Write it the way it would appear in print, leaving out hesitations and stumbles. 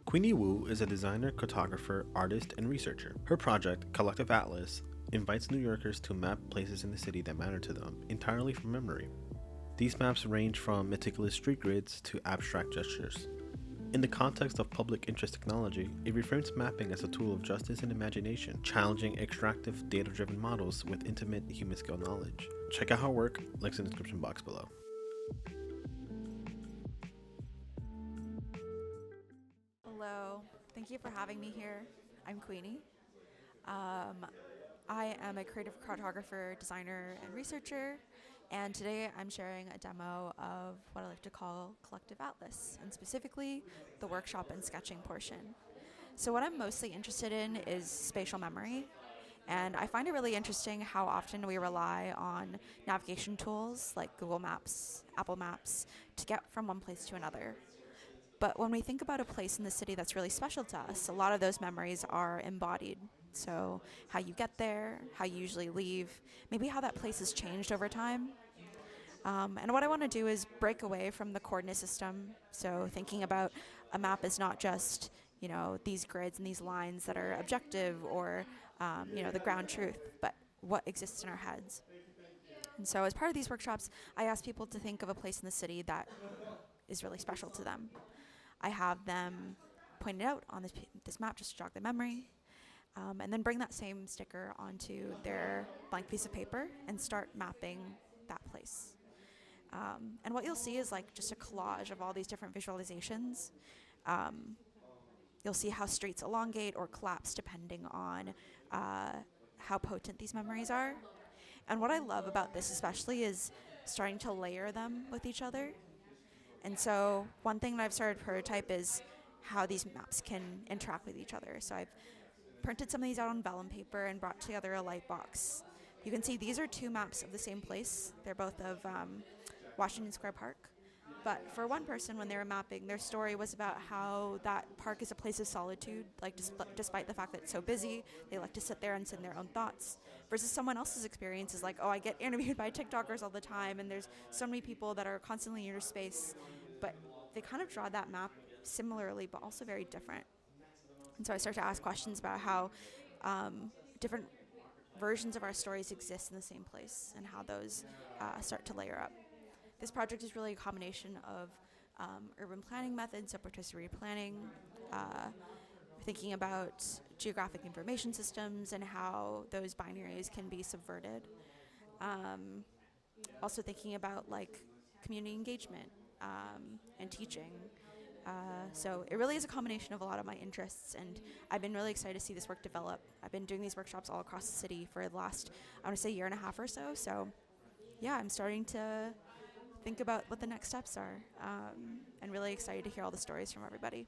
Queenie Wu is a designer, cartographer, artist, and researcher. Her project, Collective Atlas, invites New Yorkers to map places in the city that matter to them, entirely from memory. These maps range from meticulous street grids to abstract gestures. In the context of public interest technology, it reframes mapping as a tool of justice and imagination, challenging extractive, data-driven models with intimate human-scale knowledge. Check out her work, links in the description box below. Hello, thank you for having me here. I'm Queenie. I am a creative cartographer, designer, and researcher, and today I'm sharing a demo of what I like to call Collective Atlas, and specifically the workshop and sketching portion. So what I'm mostly interested in is spatial memory, and I find it really interesting how often we rely on navigation tools like Google Maps, Apple Maps, to get from one place to another. But when we think about a place in the city that's really special to us, a lot of those memories are embodied. So how you get there, how you usually leave, maybe how that place has changed over time. And what I want to do is break away from the coordinate system. So thinking about a map is not just, these grids and these lines that are objective or, the ground truth, but what exists in our heads. And so as part of these workshops, I ask people to think of a place in the city that is really special to them. I have them point it out on this map just to jog their memory, and then bring that same sticker onto their blank piece of paper and start mapping that place. And what you'll see is like just a collage of all these different visualizations. You'll see how streets elongate or collapse depending on how potent these memories are. And what I love about this especially is starting to layer them with each other. And so one thing that I've started to prototype is how these maps can interact with each other. So I've printed some of these out on vellum paper and brought together a light box. You can see these are two maps of the same place. They're both of Washington Square Park. But for one person, when they were mapping, their story was about how that park is a place of solitude, like despite the fact that it's so busy, they like to sit there and sit in their own thoughts. Versus someone else's experience is like, oh, I get interviewed by TikTokers all the time, and there's so many people that are constantly in your space. But they kind of draw that map similarly, but also very different. And so I start to ask questions about how different versions of our stories exist in the same place and how those start to layer up. This project is really a combination of urban planning methods, so participatory planning, thinking about geographic information systems and how those binaries can be subverted. Also thinking about like community engagement and teaching. So it really is a combination of a lot of my interests, and I've been really excited to see this work develop. I've been doing these workshops all across the city for the last, I want to say, year and a half or so. So yeah, I'm starting to think about what the next steps are, and really excited to hear all the stories from everybody.